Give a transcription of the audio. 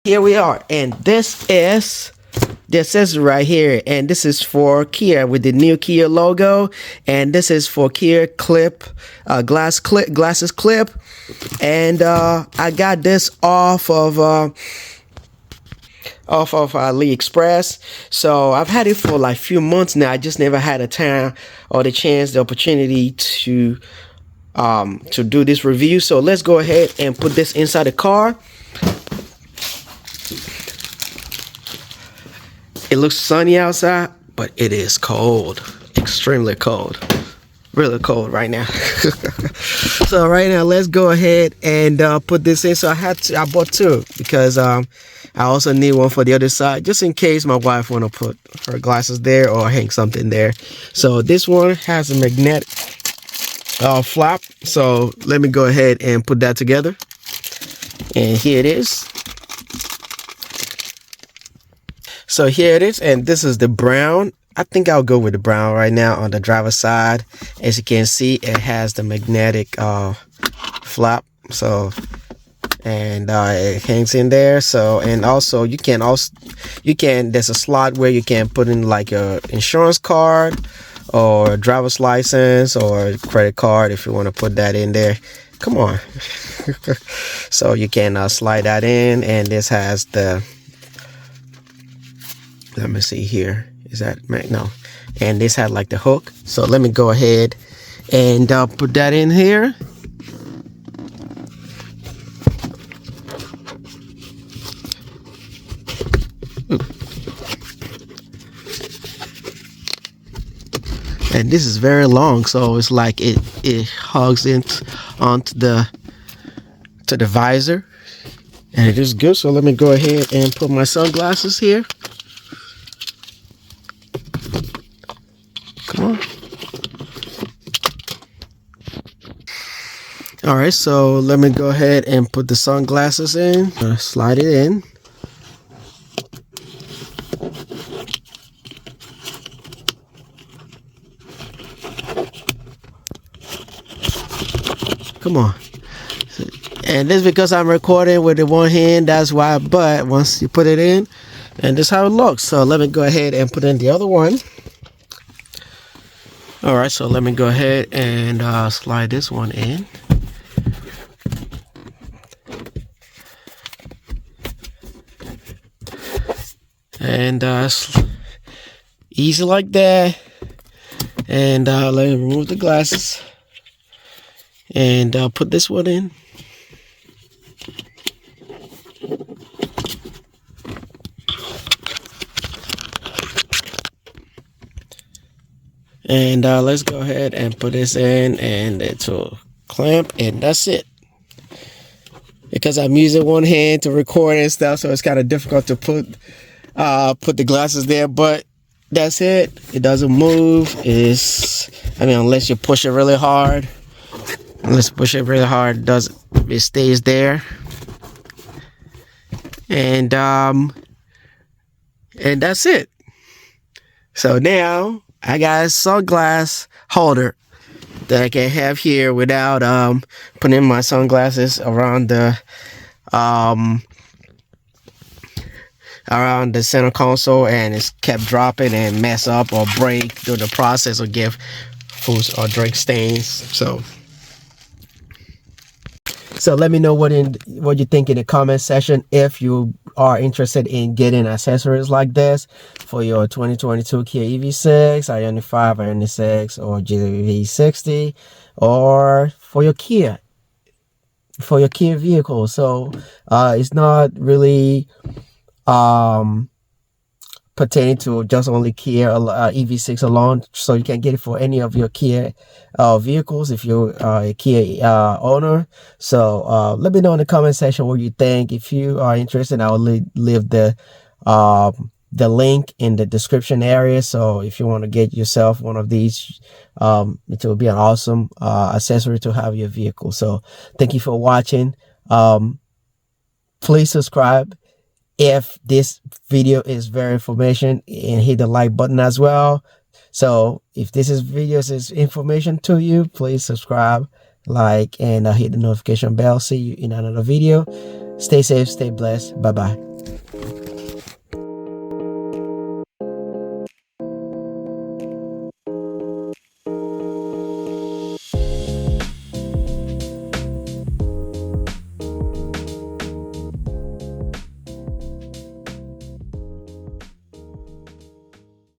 here we are, and this is right here, and this is for Kia with the new Kia logo, and this is for Kia clip, glasses clip, and I got this off of AliExpress. So I've had it for like a few months now. I just never had the time or the chance, the opportunity to do this review. So let's go ahead and put this inside the car. It looks sunny outside, but it is cold, extremely cold, really cold right now. So right now, let's go ahead and put this in. So I bought two because I also need one for the other side, just in case my wife want to put her glasses there or hang something there. So this one has a magnetic flap. So let me go ahead and put that together. And here it is. So here it is, and this is the brown. I think I'll go with the brown right now on the driver's side. As you can see, it has the magnetic flap. So, and it hangs in there. So, and also you can there's a slot where you can put in like your insurance card or driver's license or credit card if you want to put that in there. Come on. So you can slide that in, and this has the, let me see here. Is that no? And this had like the hook. So let me go ahead and put that in here. And this is very long, so it's like it hugs onto the visor, and it is good. So let me go ahead and put my sunglasses here. Come on. All right, so let me go ahead and put the sunglasses in. Slide it in. Come on. And this is because I'm recording with the one hand, that's why. But once you put it in, and this is how it looks. So let me go ahead and put in the other one. All right, so let me go ahead and slide this one in. And easy like that. And let me remove the glasses and put this one in. And let's go ahead and put this in, and it will clamp, and that's it. Because I'm using one hand to record and stuff, so it's kind of difficult to put the glasses there, but that's it. It doesn't move. Unless you push it really hard. Unless you push it really hard, it stays there. And that's it. So now I got a sunglass holder that I can have here without putting my sunglasses around the center console, and it's kept dropping and mess up or break during the process or give food or drink stains. So let me know what you think in the comment section if you are interested in getting accessories like this for your 2022 Kia EV6, Ioniq 5, Ioniq 6, or EV60, or for your Kia vehicle. So it's not really pertaining to just only Kia EV6 alone, so you can get it for any of your Kia vehicles if you're a Kia owner. So let me know in the comment section what you think. If you are interested, I will leave the link in the description area. So if you want to get yourself one of these, it will be an awesome accessory to have your vehicle. So thank you for watching. Please subscribe if this video is very information, and hit the like button as well. So if this video is information to you, please subscribe, like, and hit the notification bell. See you in another video. Stay safe, stay blessed. Bye bye.